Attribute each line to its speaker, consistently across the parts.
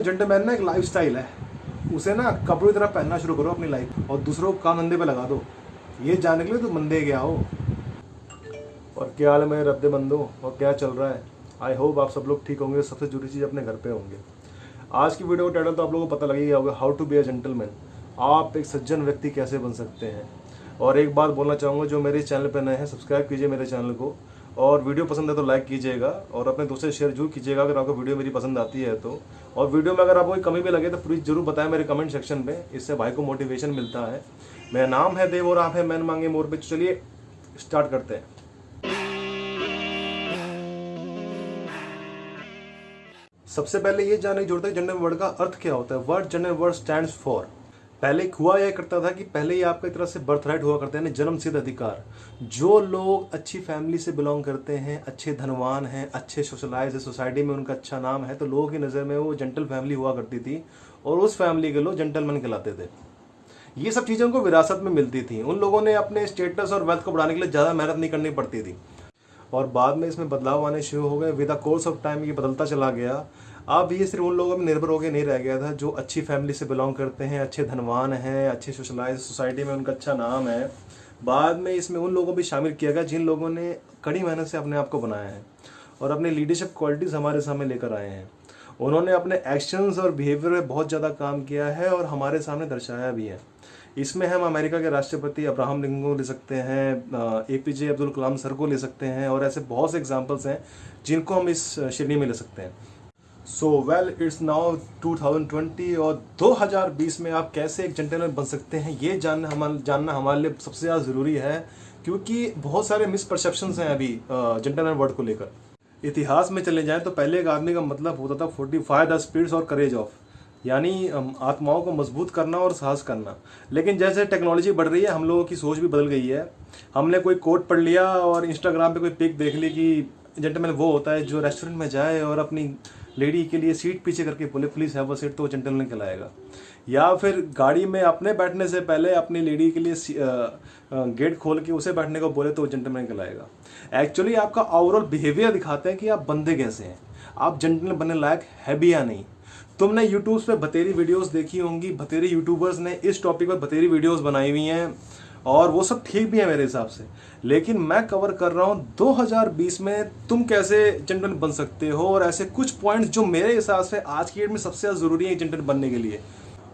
Speaker 1: Gentleman ना एक lifestyle है, उसे ना कपड़ों की तरह पहनना शुरू करो अपनी लाइफ और दूसरों को काम धंधे पे लगा दो। ये जानने के लिए तो मंदे गया हो। और क्या हाल है मेरे रद्दे बंदो, और क्या चल रहा है। आई होप आप सब लोग ठीक होंगे, सबसे जुड़ी चीज़ अपने घर पे होंगे। आज की वीडियो का टाइटल तो आप लोगों को पता लग ही गया होगा, how to be a gentleman. आप एक सज्जन व्यक्ति कैसे बन सकते हैं। और एक बात बोलना चाहूँगा, जो मेरे चैनल पर नए हैं सब्सक्राइब कीजिए मेरे चैनल को, और वीडियो पसंद है तो लाइक कीजिएगा और अपने दोस्तों से शेयर जरूर कीजिएगा अगर आपको वीडियो मेरी पसंद आती है तो। और वीडियो में अगर आपको कोई कमी भी लगे तो प्लीज़ जरूर बताएं मेरे कमेंट सेक्शन में, इससे भाई को मोटिवेशन मिलता है। मेरा नाम है देव और आप है मैन मांगे मोर पे। चलिए स्टार्ट करते हैं। सबसे पहले ये जानने की जरूरत है जेंडर वर्ड का अर्थ क्या होता है। Word gender word stands for, पहले हुआ यह करता था कि पहले ही आपका एक तरह से बर्थ राइट हुआ करते हैं, जन्म सिद्ध अधिकार। जो लोग अच्छी फैमिली से बिलोंग करते हैं, अच्छे धनवान हैं, अच्छे सोशलाइज है, सोसाइटी में उनका अच्छा नाम है, तो लोगों की नज़र में वो जेंटल फैमिली हुआ करती थी और उस फैमिली के लोग जेंटलमैन कहलाते थे। ये सब चीज़ें उनको विरासत में मिलती थी। उन लोगों ने अपने स्टेटस और वेल्थ को बढ़ाने के लिए ज़्यादा मेहनत नहीं करनी पड़ती थी। और बाद में इसमें बदलाव आने शुरू हो गए। With the course of time ये बदलता चला गया। अब ये सिर्फ उन लोगों में निर्भर होकर नहीं रह गया था जो अच्छी फैमिली से बिलोंग करते हैं, अच्छे धनवान हैं, अच्छे सोशलाइज सोसाइटी में उनका अच्छा नाम है। बाद में इसमें उन लोगों को भी शामिल किया गया जिन लोगों ने कड़ी मेहनत से अपने आप को बनाया है और अपनी लीडरशिप क्वालिटीज़ हमारे सामने लेकर आए हैं। उन्होंने अपने एक्शंस और बिहेवियर में बहुत ज़्यादा काम किया है और हमारे सामने दर्शाया भी है। इसमें हम अमेरिका के राष्ट्रपति अब्राहम लिंकन को ले सकते हैं, एपीजे अब्दुल कलाम सर को ले सकते हैं, और ऐसे बहुत से एग्जांपल्स हैं जिनको हम इस श्रेणी में ले सकते हैं। सो वेल इट्स नाउ 2020 और 2020 में आप कैसे एक जेंटलमैन बन सकते हैं ये जानना हमारे लिए सबसे ज़्यादा ज़रूरी है, क्योंकि बहुत सारे मिसपरसेप्शंस हैं अभी जेंटलमैन वर्ड को लेकर। इतिहास में चले जाएं तो पहले एक आदमी का मतलब होता था 45 द स्पिरिट्स और करेज ऑफ, यानी आत्माओं को मजबूत करना और साहस करना। लेकिन जैसे टेक्नोलॉजी बढ़ रही है हम लोगों की सोच भी बदल गई है। हमने कोई कोट पढ़ लिया और इंस्टाग्राम पे कोई पिक देख ली कि जेंटलमैन वो होता है जो रेस्टोरेंट में जाए और अपनी लेडी के लिए सीट पीछे करके बोले प्लीज़ हैव अ सीट, तो वो जेंटलमैन कहलाएगा। या फिर गाड़ी में अपने बैठने से पहले अपनी लेडी के लिए गेट खोल के उसे बैठने को बोले तो वो जेंटलमैन कहलाएगा। एक्चुअली आपका ओवरऑल बिहेवियर दिखाते हैं कि आप बंदे कैसे हैं, आप जेंटलमैन बनने लायक है भी या नहीं। तुमने यूट्यूब पे बतेरी वीडियोस देखी होंगी, बतेरी यूट्यूबर्स ने इस टॉपिक पर बतेरी वीडियोस बनाई हुई हैं और वो सब ठीक भी है मेरे हिसाब से। लेकिन मैं कवर कर रहा हूँ 2020 में तुम कैसे जेंटलमैन बन सकते हो, और ऐसे कुछ पॉइंट्स जो मेरे हिसाब से आज की डेट में सबसे ज़्यादा ज़रूरी है जेंटलमैन बनने के लिए।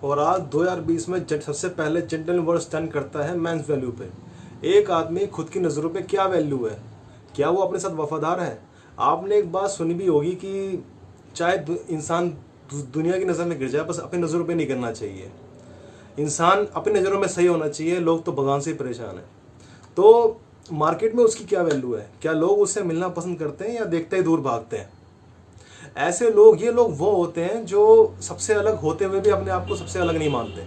Speaker 1: और आज 2020 में सबसे पहले जेंटलमैन वर्ड स्टैंड करता है मेंस वैल्यू पे। एक आदमी खुद की नज़रों पे क्या वैल्यू है, क्या वो अपने साथ वफादार है। आपने एक बात सुनी भी होगी कि चाहे इंसान दुनिया की नज़र में गिर जाए, बस अपनी नज़रों पे नहीं गिरना चाहिए। इंसान अपनी नज़रों में सही होना चाहिए, लोग तो भगवान से ही परेशान हैं। तो मार्केट में उसकी क्या वैल्यू है, क्या लोग उससे मिलना पसंद करते हैं या देखते ही दूर भागते हैं। ऐसे लोग, ये लोग वो होते हैं जो सबसे अलग होते हुए भी अपने आप को सबसे अलग नहीं मानते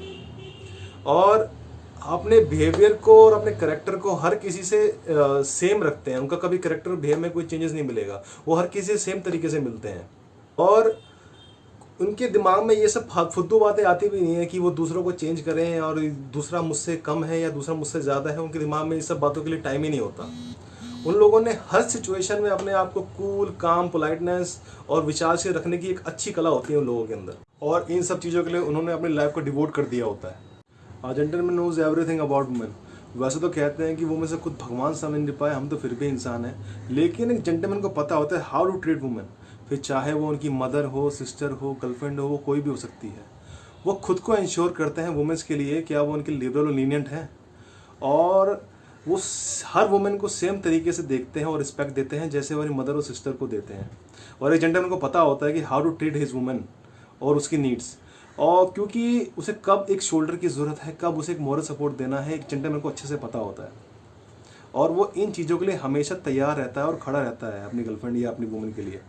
Speaker 1: और अपने बिहेवियर को और अपने करेक्टर को हर किसी से सेम रखते हैं। उनका कभी करेक्टर और बिहेव में कोई चेंजेस नहीं मिलेगा, वो हर किसी से सेम तरीके से मिलते हैं। और उनके दिमाग में ये सब फुद्दू बातें आती भी नहीं है कि वो दूसरों को चेंज करें और दूसरा मुझसे कम है या दूसरा मुझसे ज़्यादा है। उनके दिमाग में ये सब बातों के लिए टाइम ही नहीं होता। उन लोगों ने हर सिचुएशन में अपने आप को कूल, काम, पोलाइटनेस और विचार से रखने की एक अच्छी कला होती है उन लोगों के अंदर, और इन सब चीज़ों के लिए उन्होंने अपनी लाइफ को डिवोट कर दिया होता है। Gentleman knows everything about women. वैसे तो कहते हैं कि वो में से खुद भगवान समझ नहीं पाए, हम तो फिर भी इंसान हैं, लेकिन एक जेंटलमैन को पता होता है हाउ टू ट्रीट वुमेन। फिर चाहे वो उनकी मदर हो, सिस्टर हो, गर्लफ्रेंड हो, वो कोई भी हो सकती है। वो खुद को इंश्योर करते हैं वुमेन्स के लिए क्या वो उनके लिबरल और लीनियंट हैं, और वो हर वुमेन को सेम तरीके से देखते हैं और रिस्पेक्ट देते हैं जैसे वो अपनी मदर और सिस्टर को देते हैं। और एक जेंटलमैन को पता होता है कि how to treat his women और उसकी नीड्स, और क्योंकि उसे कब एक शोल्डर की ज़रूरत है, कब उसे एक मॉरल सपोर्ट देना है, एक जेंटलमैन को अच्छे से पता होता है। और वो इन चीज़ों के लिए हमेशा तैयार रहता है और खड़ा रहता है अपनी गर्लफ्रेंड या अपनी वुमेन के लिए।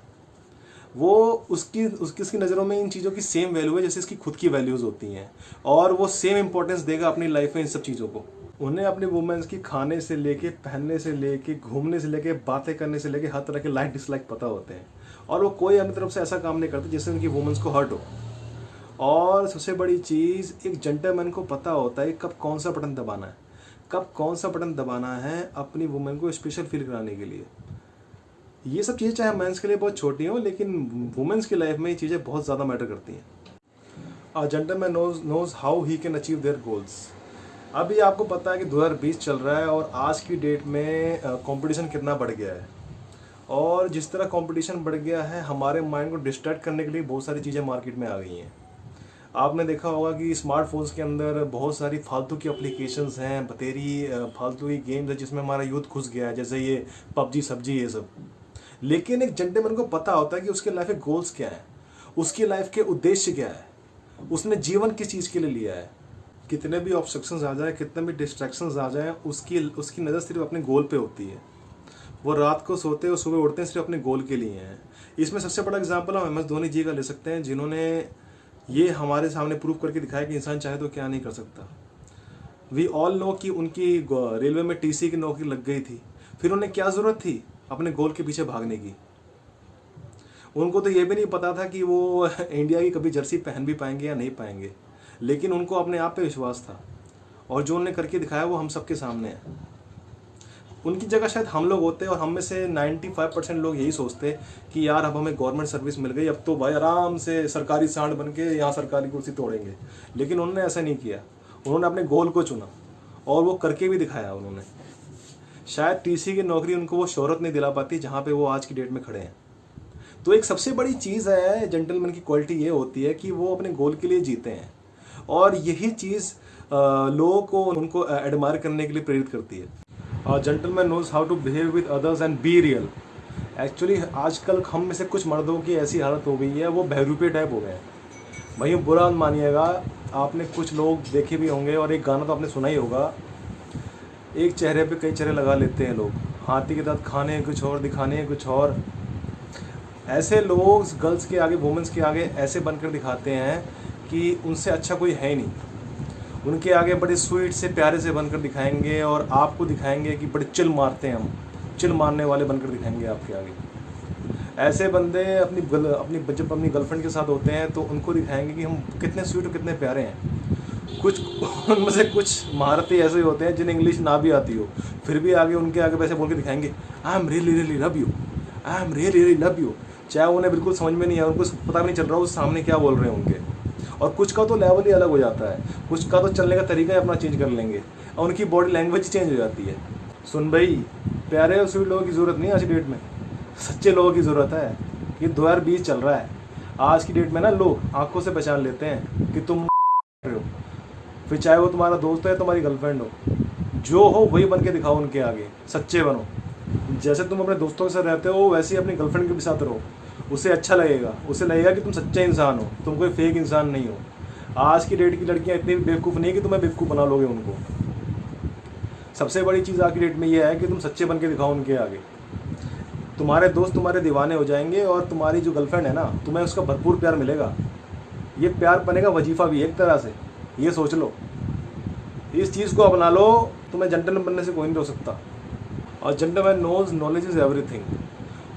Speaker 1: वो उसकी नज़रों में इन चीज़ों की सेम वैल्यू है जैसे इसकी खुद की वैल्यूज़ होती हैं, और वो सेम इंपॉर्टेंस देगा अपनी लाइफ में इन सब चीज़ों को। उन्हें अपने वुमेन्स की खाने से लेके, पहनने से लेके, घूमने से लेके, बातें करने से लेके हर तरह के लाइक डिसलाइक पता होते हैं, और वो कोई अपनी तरफ से ऐसा काम नहीं करते जिससे उनकी वुमेन्स को हर्ट हो। और सबसे बड़ी चीज़, एक जेंटलमैन को पता होता है कब कौन सा बटन दबाना है, कब कौन सा बटन दबाना है अपनी वुमेन को स्पेशल फील कराने के लिए। ये सब चीज़ें चाहे मेंस के लिए बहुत छोटी हों, लेकिन वुमेन्स की लाइफ में ये चीज़ें बहुत ज़्यादा मैटर करती हैं। A gentleman knows how he can achieve their goals. अभी आपको पता है कि 2020 चल रहा है और आज की डेट में कंपटीशन कितना बढ़ गया है, और जिस तरह कंपटीशन बढ़ गया है हमारे माइंड को डिस्ट्रैक्ट करने के लिए बहुत सारी चीज़ें मार्केट में आ गई हैं। आपने देखा होगा कि स्मार्टफोन्स के अंदर बहुत सारी फालतू की एप्लीकेशंस हैं, बतेरी फालतू की गेम्स है जिसमें हमारा यूथ घुस गया है, जैसे ये पबजी सब्जी ये सब। लेकिन एक जेंटलमैन को पता होता है कि उसके लाइफ के गोल्स क्या है, उसकी लाइफ के उद्देश्य क्या है, उसने जीवन किस चीज़ के लिए लिया है। कितने भी ऑब्स्ट्रक्शंस आ जाए, कितने भी डिस्ट्रैक्शंस आ जाए, उसकी नज़र सिर्फ अपने गोल पे होती है। वो रात को सोते और सुबह उठते हैं सिर्फ अपने गोल के लिए हैं। इसमें सबसे बड़ा एग्जांपल हम MS धोनी जी का ले सकते हैं, जिन्होंने ये हमारे सामने प्रूव करके दिखाया कि इंसान चाहे तो क्या नहीं कर सकता। वी ऑल नो कि उनकी रेलवे में TC की नौकरी लग गई थी, फिर उन्हें क्या ज़रूरत थी अपने गोल के पीछे भागने की। उनको तो ये भी नहीं पता था कि वो इंडिया की कभी जर्सी पहन भी पाएंगे या नहीं पाएंगे, लेकिन उनको अपने आप पे विश्वास था, और जो उन्होंने करके दिखाया वो हम सबके सामने है। उनकी जगह शायद हम लोग होते और हम में से 95% लोग यही सोचते कि यार अब हमें गवर्नमेंट सर्विस मिल गई, अब तो भाई आराम से सरकारी सांड बन के यहाँ सरकारी कुर्सी तोड़ेंगे। लेकिन उन्होंने ऐसा नहीं किया, उन्होंने अपने गोल को चुना और वो करके भी दिखाया उन्होंने। शायद TC की नौकरी उनको वो शोहरत नहीं दिला पाती जहाँ पे वो आज की डेट में खड़े हैं। तो एक सबसे बड़ी चीज़ है जेंटलमैन की क्वालिटी ये होती है कि वो अपने गोल के लिए जीते हैं, और यही चीज़ लोगों को उनको एडमायर करने के लिए प्रेरित करती है। Gentleman knows how to behave with others and be real. Actually आजकल हम में से कुछ मर्दों की ऐसी हालत हो गई है, वो बहरूपे टाइप हो गए हैं। भाई बुरा मानिएगा, आपने कुछ लोग देखे भी होंगे और एक गाना तो आपने सुना ही होगा, एक चेहरे पे कई चेहरे लगा लेते हैं लोग, हाथी के दांत खाने कुछ और दिखाने कुछ और। ऐसे लोग गर्ल्स के आगे, वुमेंस के आगे ऐसे बनकर दिखाते हैं कि उनसे अच्छा कोई है ही नहीं। उनके आगे बड़े स्वीट से प्यारे से बनकर दिखाएंगे और आपको दिखाएंगे कि बड़े चिल मारते हैं, हम चिल मारने वाले बनकर दिखाएंगे आपके आगे। ऐसे बंदे जब अपनी गर्लफ्रेंड के साथ होते हैं तो उनको दिखाएंगे कि हम कितने स्वीट और कितने प्यारे हैं। कुछ उनमें से कुछ महारती ऐसे होते हैं जिन्हें इंग्लिश ना भी आती हो, फिर भी आगे उनके आगे वैसे बोल के दिखाएंगे I am really really love you, I am really really love you. चाहे उन्हें बिल्कुल समझ में नहीं आया, उनको पता भी नहीं चल रहा उस सामने क्या बोल रहे हैं उनके। और कुछ का तो लेवल ही अलग हो जाता है, कुछ का तो चलने का तरीका ही अपना चेंज कर लेंगे और उनकी बॉडी लैंग्वेज चेंज हो जाती है। सुन भाई, प्यारे और स्वीट लोगों की ज़रूरत नहीं आज की डेट में, सच्चे लोगों की ज़रूरत है। ये 2020 चल रहा है, आज की डेट में ना लोग आंखों से पहचान लेते हैं कि तुम रहे हो, फिर चाहे वो तुम्हारा दोस्त है, तुम्हारी गर्लफ्रेंड हो, जो हो वही बन के दिखाओ उनके आगे, सच्चे बनो। जैसे तुम अपने दोस्तों के साथ रहते हो वैसे ही अपनी गर्लफ्रेंड के भी साथ रहो, उसे अच्छा लगेगा, उसे लगेगा कि तुम सच्चा इंसान हो, तुम कोई फेक इंसान नहीं हो। आज की डेट की लड़कियां इतनी बेवकूफ़ नहीं कि तुम्हें बेवकूफ़ बना लोगे उनको। सबसे बड़ी चीज़ आज की डेट में यह है कि तुम सच्चे बन के दिखाओ उनके आगे। तुम्हारे दोस्त तुम्हारे दीवाने हो जाएंगे और तुम्हारी जो गर्लफ्रेंड है ना, तुम्हें उसका भरपूर प्यार मिलेगा। ये प्यार पाने का वजीफ़ा भी एक तरह से, ये सोच लो, इस चीज़ को अपना लो, तुम्हें जेंटलमैन बनने से कोई नहीं रोक सकता। और gentleman knows knowledge is everything.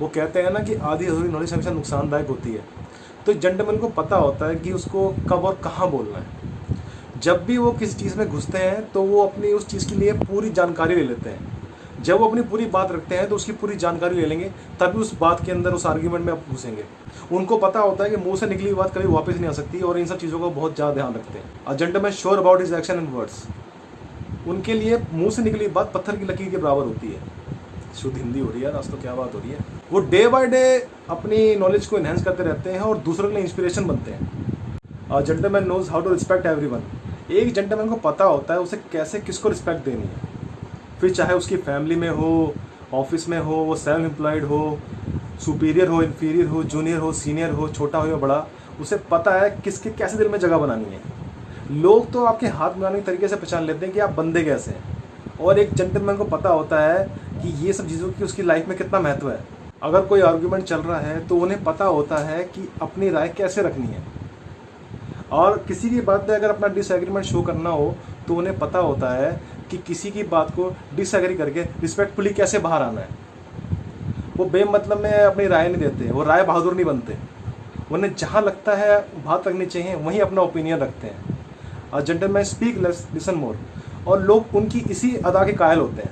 Speaker 1: वो कहते हैं ना कि आधी अधूरी नॉलेज हमेशा नुकसानदायक होती है। तो जेंटलमैन को पता होता है कि उसको कब और कहाँ बोलना है। जब भी वो किसी चीज़ में घुसते हैं तो वो अपनी उस चीज़ के लिए पूरी जानकारी ले लेते हैं। जब वो अपनी पूरी बात रखते हैं तो उसकी पूरी जानकारी ले लेंगे, तभी उस बात के अंदर, उस आर्ग्यूमेंट में आप घुसेंगे। उनको पता होता है कि मुंह से निकली बात कभी वापस नहीं आ सकती, और इन सब चीज़ों का बहुत ज़्यादा ध्यान रखते हैं। A gentleman sure about his action and words. उनके लिए मुंह से निकली बात पत्थर की लकीर के बराबर होती है। शुद्ध हिंदी हो रही है आज तो, क्या बात हो रही है। वो डे बाय डे अपनी नॉलेज को इन्हेंस करते रहते हैं और दूसरों के लिए इंस्पिरेशन बनते हैं। Gentleman knows how to respect everyone. एक जेंटलमैन को पता होता है उसे कैसे किसको रिस्पेक्ट देनी है, फिर चाहे उसकी फैमिली में हो, ऑफिस में हो, वो सेल्फ एम्प्लॉयड हो, सुपीरियर हो, इन्फीरियर हो, जूनियर हो, सीनियर हो, छोटा हो या बड़ा, उसे पता है किसके कैसे दिल में जगह बनानी है। लोग तो आपके हाथ मिलाने के तरीके से पहचान लेते हैं कि आप बंदे कैसे हैं, और एक जेंटलमैन को पता होता है कि ये सब चीज़ों की उसकी लाइफ में कितना महत्व है। अगर कोई आर्गुमेंट चल रहा है तो उन्हें पता होता है कि अपनी राय कैसे रखनी है, और किसी की बात पे अगर अपना डिसएग्रीमेंट शो करना हो तो उन्हें पता होता है कि किसी की बात को डिसएग्री करके रिस्पेक्टफुली कैसे बाहर आना है। वो बेमतलब में अपनी राय नहीं देते, वो राय बहादुर नहीं बनते। उन्हें जहाँ लगता है बात रखनी चाहिए वहीं अपना ओपिनियन रखते हैं। और gentleman speak less listen more. और लोग उनकी इसी अदा के कायल होते हैं,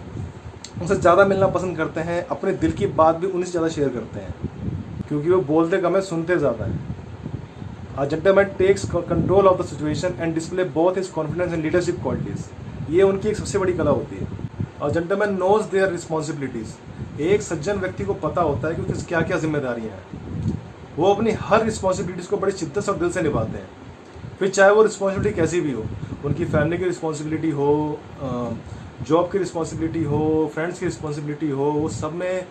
Speaker 1: उनसे ज़्यादा मिलना पसंद करते हैं, अपने दिल की बात भी उन्हीं से ज़्यादा शेयर करते हैं, क्योंकि वो बोलते कम है, सुनते ज़्यादा हैं। A gentleman takes control of the situation and display both his confidence and leadership qualities. ये उनकी एक सबसे बड़ी कला होती है. A gentleman knows their responsibilities. एक सज्जन व्यक्ति को पता होता है कि उसकी क्या क्या जिम्मेदारियां हैं. वो अपनी हर रिस्पॉन्सिबिलिटीज को बड़ी शिद्दत से और दिल से निभाते हैं. फिर चाहे वो रिस्पॉन्सिबिलिटी कैसी भी हो, उनकी फैमिली की रिस्पॉन्सिबिलिटी हो, जॉब की रिस्पॉन्सिबिलिटी हो, फ्रेंड्स की रिस्पॉन्सिबिलिटी हो, वो सब में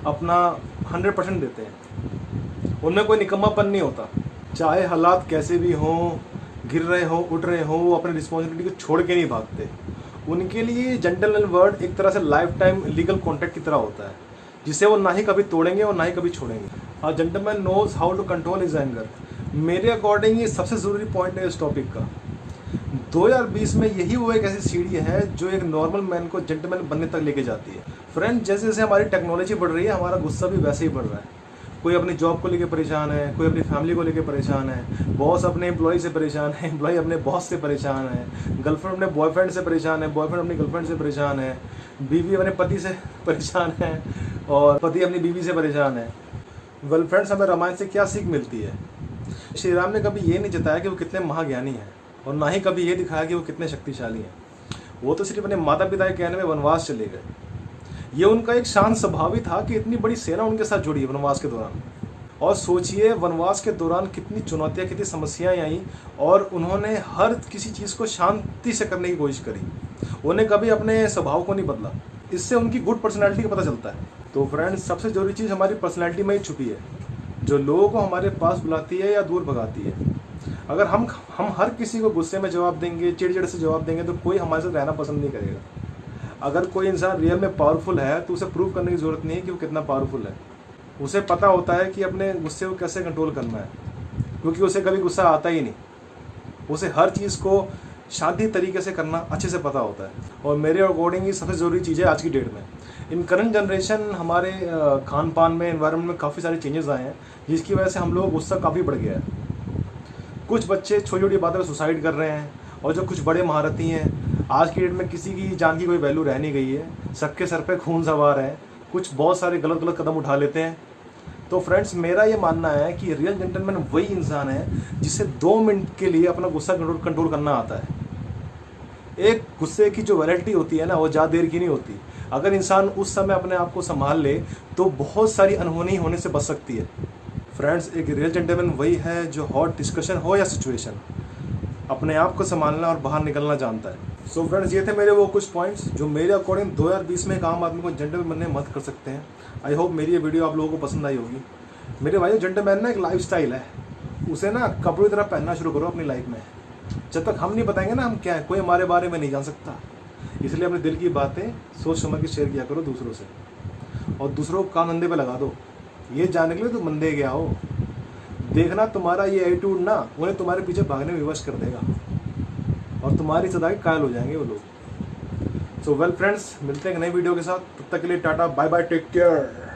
Speaker 1: अपना 100% देते हैं. उनमें कोई निकम्मापन नहीं होता. चाहे हालात कैसे भी हों, गिर रहे हों, उठ रहे हों, वो अपनी रिस्पॉन्सिबिलिटी को छोड़ के नहीं भागते. उनके लिए जेंटलमैन वर्ड एक तरह से लाइफ टाइम लीगल कॉन्ट्रैक्ट की तरह होता है, जिसे वो ना ही कभी तोड़ेंगे और ना ही कभी छोड़ेंगे. A gentleman knows how to control his anger. मेरे अकॉर्डिंग ये सबसे ज़रूरी पॉइंट है इस टॉपिक का. 2020 में यही वो एक ऐसी सीढ़ी है जो एक नॉर्मल मैन को जेंटलमैन बनने तक लेके जाती है. फ्रेंड, जैसे जैसे हमारी टेक्नोलॉजी बढ़ रही है, हमारा गुस्सा भी वैसे ही बढ़ रहा है. कोई अपनी जॉब को लेके परेशान है, कोई अपनी फैमिली को लेके परेशान है, बॉस अपने एम्प्लॉय से परेशान है, एम्प्लॉय अपने बॉस से परेशान है, गर्लफ्रेंड अपने बॉयफ्रेंड से परेशान है, बॉयफ्रेंड अपनी गर्लफ्रेंड से परेशान है, बीवी अपने पति से परेशान है और पति अपनी बीवी से परेशान है. वेल फ्रेंड्स, हमें रामायण से क्या सीख मिलती है? श्री राम ने कभी ये नहीं जताया कि वो कितने महाज्ञानी हैं और ना ही कभी ये दिखाया कि वो कितने शक्तिशाली हैं. वो तो सिर्फ अपने माता पिता के कहने में वनवास चले गए. ये उनका एक शांत स्वभाव ही था कि इतनी बड़ी सेना उनके साथ जुड़ी है वनवास के दौरान. और सोचिए, वनवास के दौरान कितनी चुनौतियाँ, कितनी समस्याएं आई और उन्होंने हर किसी चीज़ को शांति से करने की कोशिश करी. उन्हें कभी अपने स्वभाव को नहीं बदला. इससे उनकी गुड पर्सनैलिटी का पता चलता है. तो फ्रेंड्स, सबसे जरूरी चीज़ हमारी पर्सनैलिटी में ही छुपी है, जो लोगों को हमारे पास बुलाती है या दूर भगाती है. अगर हम हर किसी को गुस्से में जवाब देंगे, चिड़चिड़ से जवाब देंगे, तो कोई हमारे साथ रहना पसंद नहीं करेगा. अगर कोई इंसान रियल में पावरफुल है तो उसे प्रूव करने की ज़रूरत नहीं है कि वो कितना पावरफुल है. उसे पता होता है कि अपने गुस्से को कैसे कंट्रोल करना है, क्योंकि उसे कभी गुस्सा आता ही नहीं. उसे हर चीज़ को शांति तरीके से करना अच्छे से पता होता है. और मेरे अकॉर्डिंग ये सबसे ज़रूरी चीज़ है आज की डेट में. इन करंट जनरेशन हमारे खान पान में, एनवायरनमेंट में काफ़ी सारे चेंजेस आए हैं, जिसकी वजह से हम लोग गुस्सा काफ़ी बढ़ गया है. कुछ बच्चे छोटी छोटी बातों पर सुसाइड कर रहे हैं और जो कुछ बड़े महारथी हैं, आज की डेट में किसी की जान की कोई वैल्यू रह नहीं गई है. सबके सर पे खून सवार है. कुछ बहुत सारे गलत गलत कदम उठा लेते हैं. तो फ्रेंड्स, मेरा ये मानना है कि रियल जेंटलमैन वही इंसान है जिसे 2 मिनट के लिए अपना गुस्सा कंट्रोल करना आता है. एक गुस्से की जो वैलिडिटी होती है ना, वो ज़्यादा देर की नहीं होती. अगर इंसान उस समय अपने आप को संभाल ले तो बहुत सारी अनहोनी होने से बच सकती है. फ्रेंड्स, एक रियल जेंटलमैन वही है जो हॉट डिस्कशन हो या सिचुएशन, अपने आप को संभालना और बाहर निकलना जानता है. सो फ्रेंड्स, ये थे मेरे वो कुछ पॉइंट्स जो मेरे अकॉर्डिंग 2020 में एक आम आदमी को जेंटलमैन बनने में मदद कर सकते हैं. आई होप मेरी ये वीडियो आप लोगों को पसंद आई होगी. मेरे भाई, जेंटलमैन ना एक लाइफ स्टाइल है. उसे ना कपड़ों की तरह पहनना शुरू करो अपनी लाइफ में. जब तक हम नहीं बताएंगे ना हम क्या है, कोई हमारे बारे में नहीं जान सकता. इसलिए अपने दिल की बातें सोच समझ के शेयर किया करो दूसरों से, और दूसरों को कान अंधे पे लगा दो, ये जानने के लिए तुम मंदे गया हो. देखना, तुम्हारा ये एटीट्यूड ना उन्हें तुम्हारे पीछे भागने में विवश कर देगा और तुम्हारी सदा के कायल हो जाएंगे वो लोग. सो वेल फ्रेंड्स, मिलते हैं एक नई वीडियो के साथ. तब तक के लिए tata, bye bye, take care.